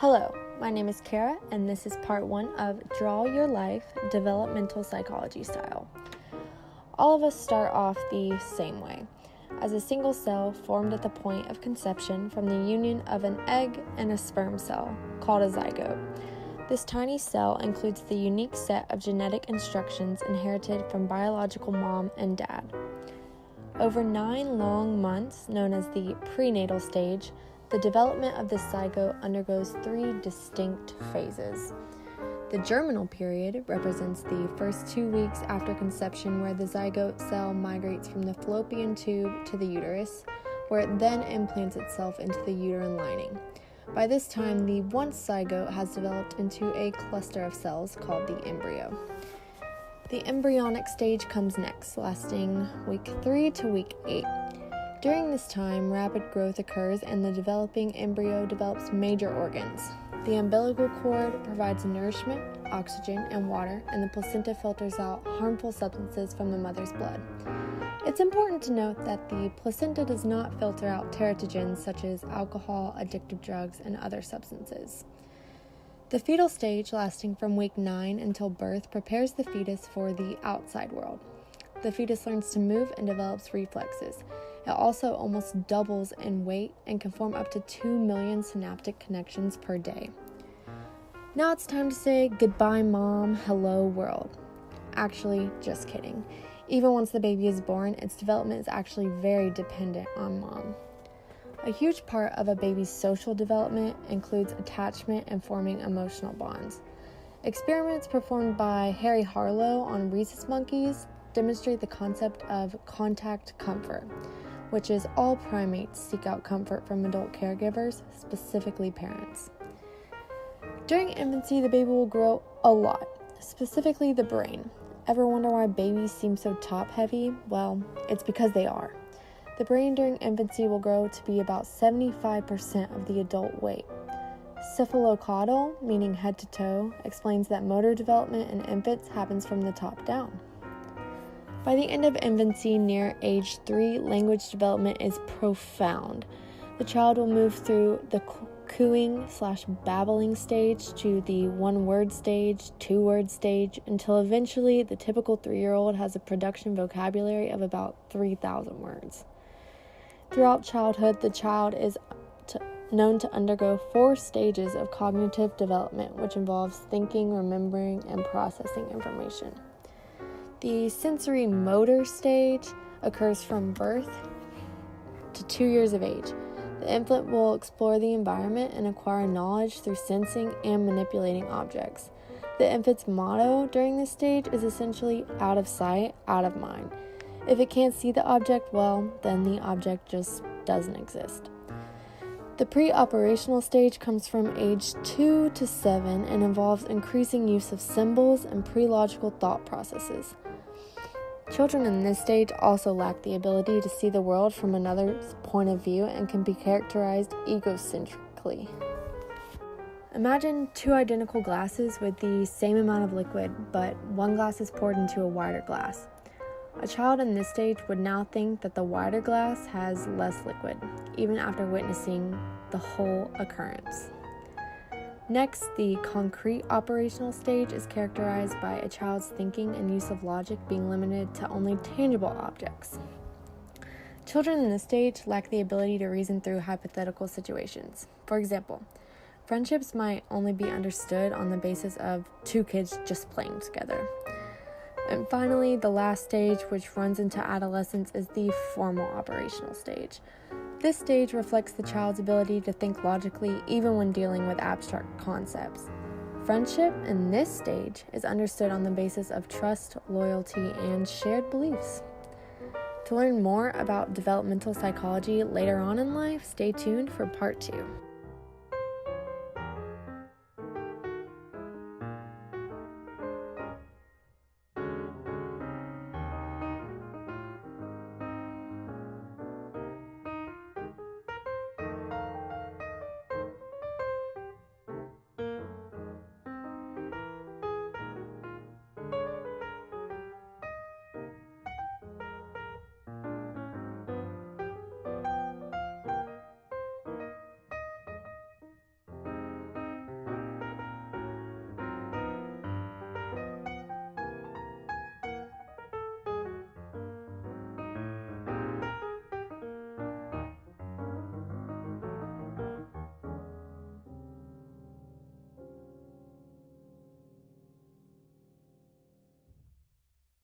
Hello, my name is Kara, and this is part 1 of Draw Your Life, Developmental Psychology Style. All of us start off the same way, as a single cell formed at the point of conception from the union of an egg and a sperm cell, called a zygote. This tiny cell includes the unique set of genetic instructions inherited from biological mom and dad. Over 9 long months, known as the prenatal stage, the development of this zygote undergoes 3 distinct phases. The germinal period represents the first 2 weeks after conception, where the zygote cell migrates from the fallopian tube to the uterus, where it then implants itself into the uterine lining. By this time, the once zygote has developed into a cluster of cells called the embryo. The embryonic stage comes next, lasting week 3 to week 8. During this time, rapid growth occurs and the developing embryo develops major organs. The umbilical cord provides nourishment, oxygen, and water, and the placenta filters out harmful substances from the mother's blood. It's important to note that the placenta does not filter out teratogens such as alcohol, addictive drugs, and other substances. The fetal stage, lasting from week 9 until birth, prepares the fetus for the outside world. The fetus learns to move and develops reflexes. It also almost doubles in weight and can form up to 2 million synaptic connections per day. Now it's time to say goodbye, mom, hello, world. Actually, just kidding. Even once the baby is born, its development is actually very dependent on mom. A huge part of a baby's social development includes attachment and forming emotional bonds. Experiments performed by Harry Harlow on rhesus monkeys demonstrate the concept of contact comfort, which is all primates seek out comfort from adult caregivers, specifically parents. During infancy, the baby will grow a lot, specifically the brain. Ever wonder why babies seem so top-heavy? Well, it's because they are. The brain during infancy will grow to be about 75% of the adult weight. Cephalocaudal, meaning head to toe, explains that motor development in infants happens from the top down. By the end of infancy, near age 3, language development is profound. The child will move through the cooing/babbling stage to the 1-word stage, 2-word stage, until eventually the typical 3-year-old has a production vocabulary of about 3,000 words. Throughout childhood, the child is known to undergo 4 stages of cognitive development, which involves thinking, remembering, and processing information. The sensory motor stage occurs from birth to 2 years of age. The infant will explore the environment and acquire knowledge through sensing and manipulating objects. The infant's motto during this stage is essentially out of sight, out of mind. If it can't see the object, well, then the object just doesn't exist. The pre-operational stage comes from age 2 to 7 and involves increasing use of symbols and pre-logical thought processes. Children in this stage also lack the ability to see the world from another's point of view and can be characterized egocentrically. Imagine 2 identical glasses with the same amount of liquid, but one glass is poured into a wider glass. A child in this stage would now think that the wider glass has less liquid, even after witnessing the whole occurrence. Next, the concrete operational stage is characterized by a child's thinking and use of logic being limited to only tangible objects. Children in this stage lack the ability to reason through hypothetical situations. For example, friendships might only be understood on the basis of 2 kids just playing together. And finally, the last stage, which runs into adolescence, is the formal operational stage. This stage reflects the child's ability to think logically even when dealing with abstract concepts. Friendship in this stage is understood on the basis of trust, loyalty, and shared beliefs. To learn more about developmental psychology later on in life, stay tuned for part 2.